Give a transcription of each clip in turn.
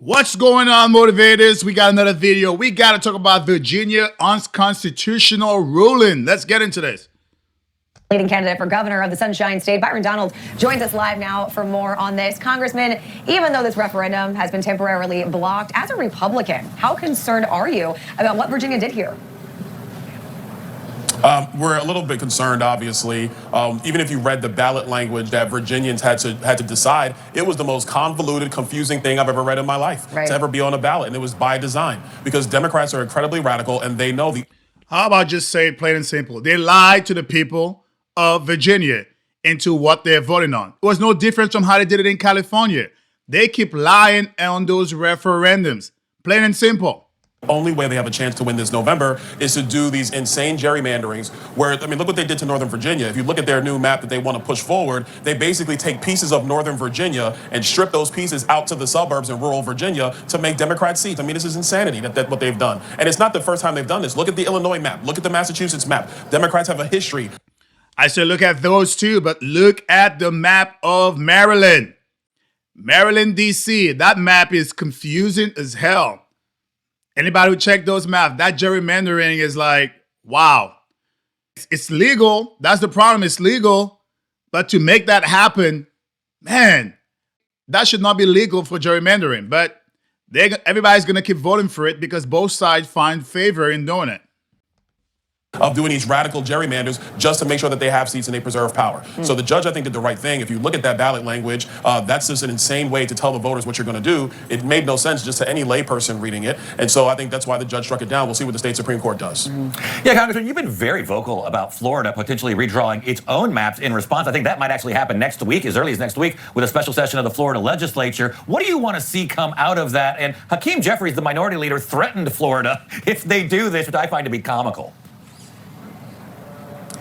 What's going on, motivators? We got another video. We got to talk about Virginia unconstitutional ruling. Let's get into this. Leading candidate for governor of the Sunshine State, Byron joins us live now for more on this. Congressman, even though this referendum has been temporarily blocked, as a Republican, how concerned are you about what Virginia did here? We're a little bit concerned, obviously. Even if you read the ballot language that Virginians had to decide, it was the most convoluted, confusing thing I've ever read in my life to ever be on a ballot. And it was by design because Democrats are incredibly radical and they know the... How about just say it plain and simple? They lied to the people of Virginia into what they're voting on. It was no different from how they did it in California. They keep lying on those referendums. Plain and simple. Only way they have a chance to win this November is to do these insane gerrymanderings where, I mean, look what they did to Northern Virginia. If you look at their new map that they want to push forward, they basically take pieces of Northern Virginia and strip those pieces out to the suburbs in rural Virginia to make Democrat seats. I mean, this is insanity that what they've done. And it's not the first time they've done this. Look at the Illinois map. Look at the Massachusetts map. Democrats have a history. I said look at those two, but look at the map of Maryland. Maryland, D.C. That map is confusing as hell. Anybody who checked those maps, that gerrymandering is like, wow. It's legal. That's the problem. It's legal. But to make that happen, man, that should not be legal for gerrymandering. But everybody's going to keep voting for it because both sides find favor in doing it. Of doing these radical gerrymanders just to make sure that they have seats and they preserve power. So the judge, I think, did the right thing. If you look at that ballot language, that's just an insane way to tell the voters what you're going to do. It made no sense just to any layperson reading it. And so I think that's why the judge struck it down. We'll see what the state Supreme Court does. Yeah, Congressman, you've been very vocal about Florida potentially redrawing its own maps in response. I think that might actually happen next week, as early as next week, with a special session of the Florida legislature. What do you want to see come out of that? And Hakeem Jeffries, the minority leader, threatened Florida if they do this, which I find to be comical.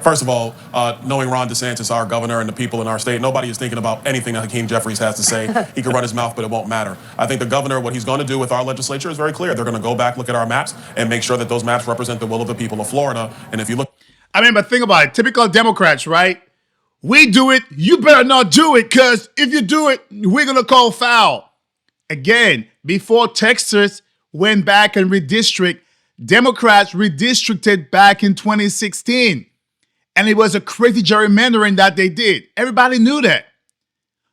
First of all, knowing Ron DeSantis, our governor, and the people in our state, nobody is thinking about anything that Hakeem Jeffries has to say. He can run his mouth, but it won't matter. I think the governor, what he's going to do with our legislature is very clear. They're going to go back, look at our maps, and make sure that those maps represent the will of the people of Florida. And if you look... I mean, but think about it. Typical Democrats, right? We do it. You better not do it, because if you do it, we're going to call foul. Again, before Texas went back and redistrict, Democrats redistricted back in 2016. And it was a crazy gerrymandering that they did. Everybody knew that.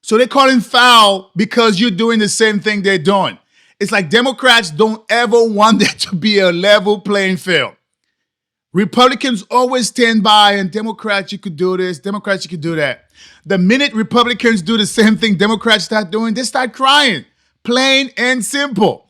So they call him foul because you're doing the same thing they're doing. It's like Democrats don't ever want there to be a level playing field. Republicans always stand by and Democrats, you could do this, Democrats, you could do that. The minute Republicans do the same thing Democrats start doing, they start crying. Plain and simple.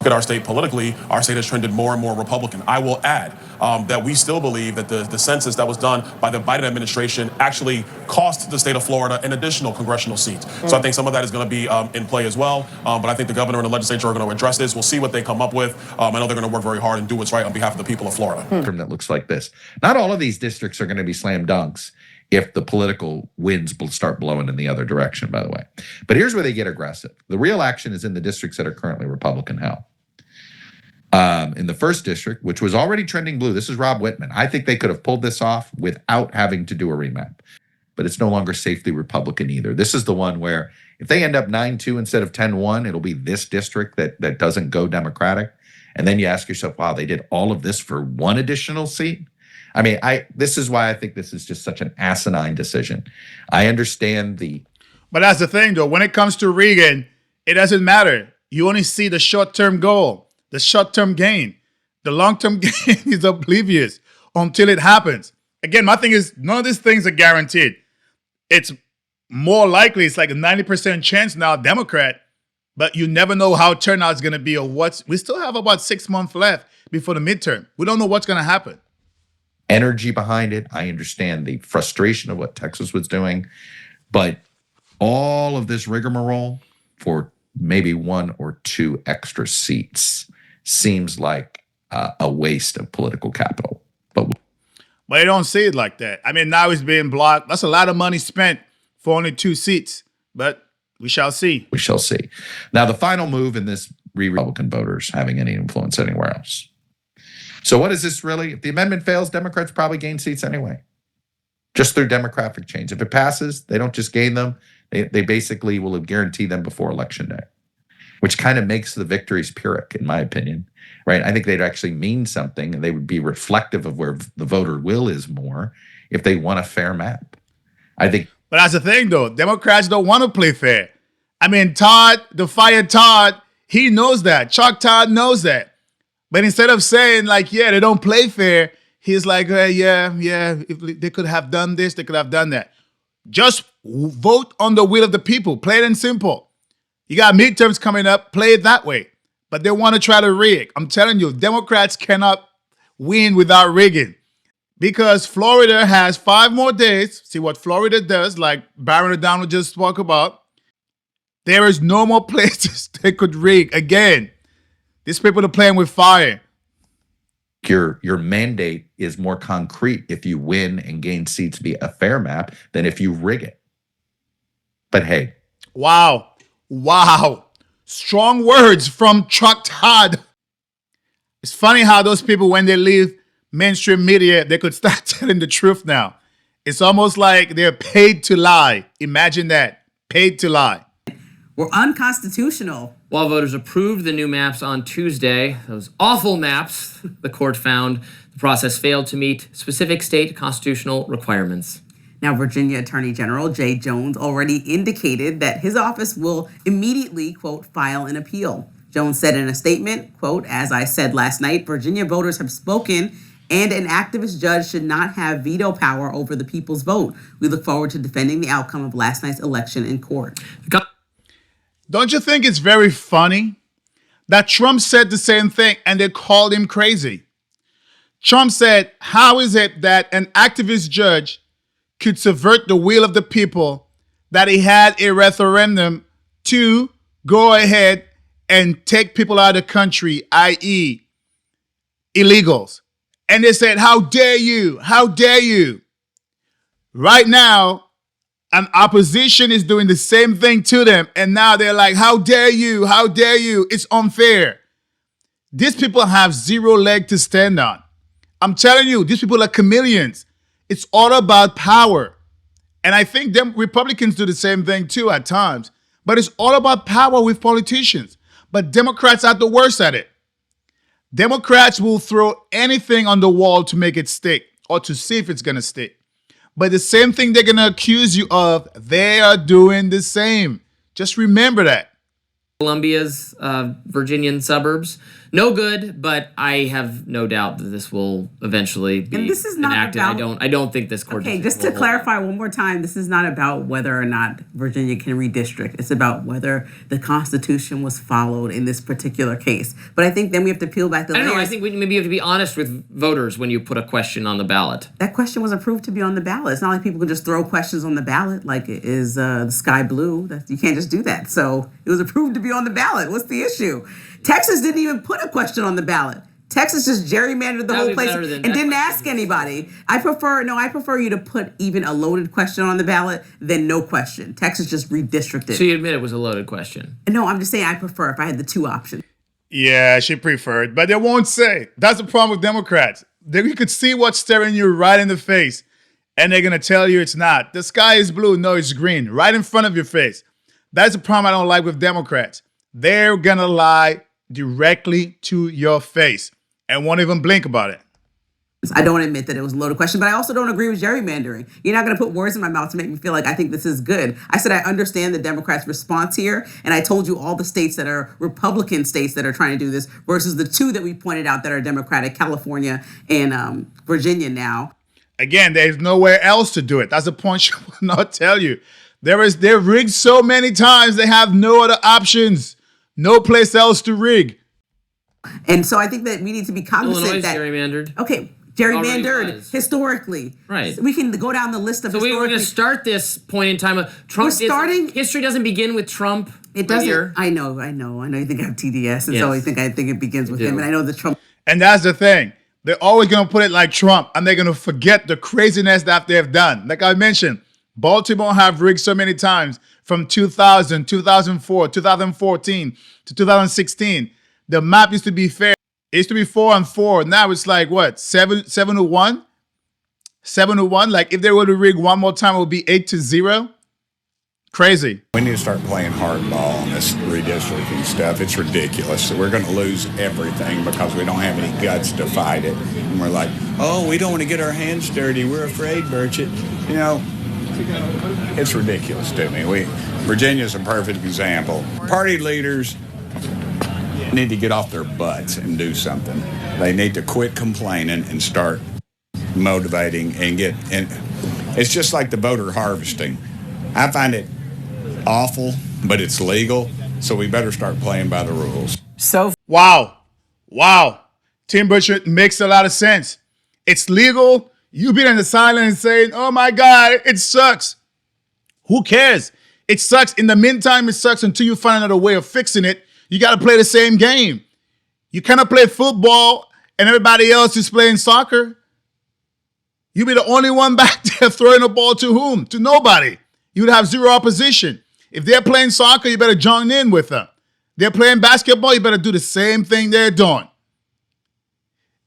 At our state politically, our state has trended more and more Republican. I will add that we still believe that the census that was done by the Biden administration actually cost the state of Florida an additional congressional seat. So I think some of that is going to be in play as well. But I think the governor and the legislature are going to address this. We'll see what they come up with. I know they're going to work very hard and do what's right on behalf of the people of Florida. That looks like this. Not all of these districts are going to be slam dunks if the political winds start blowing in the other direction, by the way. But here's where they get aggressive. The real action is in the districts that are currently Republican held. In the first district, which was already trending blue, this is Rob Whitman. I think they could have pulled this off without having to do a remap. But it's no longer safely Republican either. This is the one where if they end up 9-2 instead of 10-1, it'll be this district that doesn't go Democratic. And then you ask yourself, wow, they did all of this for one additional seat? I mean, this is why I think this is just such an asinine decision. I understand But that's the thing, though. When it comes to Reagan, it doesn't matter. You only see the short-term goal. The short-term gain. The long-term gain is oblivious until it happens. Again, my thing is none of these things are guaranteed. It's more likely, it's like a 90% chance now Democrat, but you never know how turnout is going to be or we still have about 6 months left before the midterm. We don't know what's going to happen. Energy behind it. I understand the frustration of what Texas was doing, but all of this rigmarole for maybe 1 or 2 extra seats seems like a waste of political capital. But I don't see it like that. I mean, now it's being blocked. That's a lot of money spent for only 2 seats, but we shall see. We shall see. Now, the final move in this Republican voters having any influence anywhere else. So what is this really? If the amendment fails, Democrats probably gain seats anyway, just through demographic change. If it passes, they don't just gain them. They basically will guarantee them before Election Day. which kind of makes the victories Pyrrhic, in my opinion, right? I think they'd actually mean something, and they would be reflective of where the voter will is more if they want a fair map. I think. But that's the thing, though. Democrats don't want to play fair. I mean, Todd, the fired Todd, he knows that. Chuck Todd knows that. But instead of saying, like, yeah, they don't play fair, he's like, yeah, if they could have done this, they could have done that. Just vote on the will of the people. Plain and simple. You got midterms coming up. Play it that way. But they want to try to rig. I'm telling you, Democrats cannot win without rigging. Because Florida has 5 more days. See what Florida does, like Byron and Donald just spoke about. There is no more places they could rig again. These people are playing with fire. Your mandate is more concrete if you win and gain seats via a fair map than if you rig it. But hey. Wow. Strong words from Chuck Todd. It's funny how those people, when they leave mainstream media, they could start telling the truth now. It's almost like they're paid to lie. Imagine that. Paid to lie. Were unconstitutional. While voters approved the new maps on Tuesday, those awful maps, the court found the process failed to meet specific state constitutional requirements. Now, Virginia Attorney General Jay Jones already indicated that his office will immediately, quote, file an appeal. Jones said in a statement, quote, as I said last night, Virginia voters have spoken and an activist judge should not have veto power over the people's vote. We look forward to defending the outcome of last night's election in court. Don't you think it's very funny that Trump said the same thing and they called him crazy? Trump said, how is it that an activist judge could subvert the will of the people, that he had a referendum to go ahead and take people out of the country, i.e. illegals? And they said, how dare you? How dare you? Right now, an opposition is doing the same thing to them. And now they're like, how dare you? How dare you? It's unfair. These people have 0 leg to stand on. I'm telling you, these people are chameleons. It's all about power. And I think them Republicans do the same thing too at times. But it's all about power with politicians. But Democrats are the worst at it. Democrats will throw anything on the wall to make it stick or to see if it's going to stick. But the same thing they're going to accuse you of, they are doing the same. Just remember that. Columbia's Virginian suburbs. No good, but I have no doubt that this will eventually be And this is not enacted. about- I don't think this court. Okay, just to clarify one more time, this is not about whether or not Virginia can redistrict. It's about whether the Constitution was followed in this particular case. But I think then we have to peel back the I don't know. I layers. think maybe you have to be honest with voters when you put a question on the ballot. That question was approved to be on the ballot. It's not like people can just throw questions on the ballot like is the sky blue. You can't just do that. So it was approved to be on the ballot. What's the issue? Texas didn't even put a question on the ballot. Texas just gerrymandered the whole place and didn't ask anybody. I prefer you to put even a loaded question on the ballot than no question. Texas just redistricted. So you admit it was a loaded question? No, I'm just saying I prefer if I had the 2 options. Yeah, she preferred, but they won't say. That's the problem with Democrats. You could see what's staring you right in the face, and they're going to tell you it's not. The sky is blue. No, it's green. Right in front of your face. That's the problem I don't like with Democrats. They're going to lie directly to your face and won't even blink about it. I don't admit that it was a loaded question, but I also don't agree with gerrymandering. You're not going to put words in my mouth to make me feel like I think this is good. I said I understand the Democrats' response here, and I told you all the states that are Republican states that are trying to do this versus the 2 that we pointed out that are Democratic, California and Virginia now. Again, there's nowhere else to do it. That's the point she will not tell you. They're rigged so many times, they have no other options. No place else to rig. And so I think that we need to be cognizant Illinois that gerrymandered. Okay, gerrymandered historically. Right. We can go down the list of So we're going to start this point in time. Trump. We're starting. History doesn't begin with Trump. It doesn't. Here. I know. You think I have TDS, and so I think it begins with him. And I know that Trump. And that's the thing. They're always going to put it like Trump, and they're going to forget the craziness that they've done. Like I mentioned, Baltimore have rigged so many times from 2000, 2004, 2014 to 2016. The map used to be fair. It used to be 4-4. Now it's like what? 7-1? 7-1? Like if they were to rig one more time, it would be 8-0. Crazy. We need to start playing hardball on this redistricting stuff. It's ridiculous. We're going to lose everything because we don't have any guts to fight it. And we're like, oh, we don't want to get our hands dirty. We're afraid, Burchett. You know, it's ridiculous to me. Virginia's a perfect example. Party leaders need to get off their butts and do something. They need to quit complaining and start motivating and it's just like the voter harvesting. I find it awful, but it's legal, so we better start playing by the rules. Wow. Tim Burchett makes a lot of sense. It's legal. You've been in the silence and saying, oh my God, it sucks. Who cares? It sucks. In the meantime, it sucks until you find another way of fixing it. You got to play the same game. You cannot play football and everybody else is playing soccer. You be the only one back there throwing the ball to whom? To nobody. You would have zero opposition. If they're playing soccer, you better join in with them. They're playing basketball, you better do the same thing they're doing.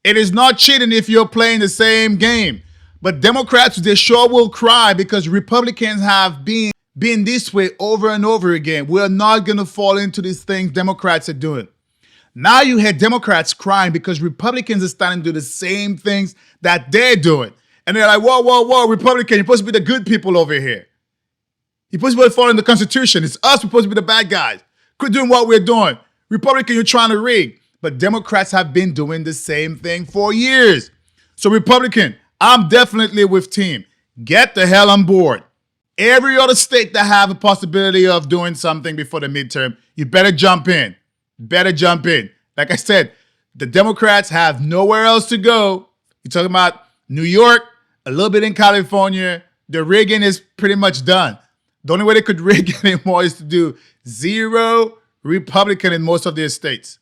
It is not cheating if you're playing the same game. But Democrats, they sure will cry because Republicans have been this way over and over again. We're not going to fall into these things Democrats are doing. Now you hear Democrats crying because Republicans are starting to do the same things that they're doing. And they're like, whoa, Republican, you're supposed to be the good people over here. You're supposed to be following the Constitution. It's us supposed to be the bad guys. Quit doing what we're doing. Republican, you're trying to rig. But Democrats have been doing the same thing for years. So Republican, I'm definitely with Team. Get the hell on board. Every other state that have a possibility of doing something before the midterm, you better jump in. Better jump in. Like I said, the Democrats have nowhere else to go. You're talking about New York, a little bit in California. The rigging is pretty much done. The only way they could rig anymore is to do zero Republican in most of their states.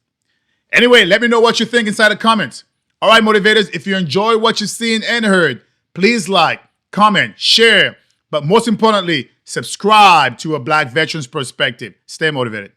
Anyway, let me know what you think inside the comments. All right, motivators, if you enjoy what you've seen and heard, please like, comment, share, but most importantly, subscribe to A Black Veteran's Perspective. Stay motivated.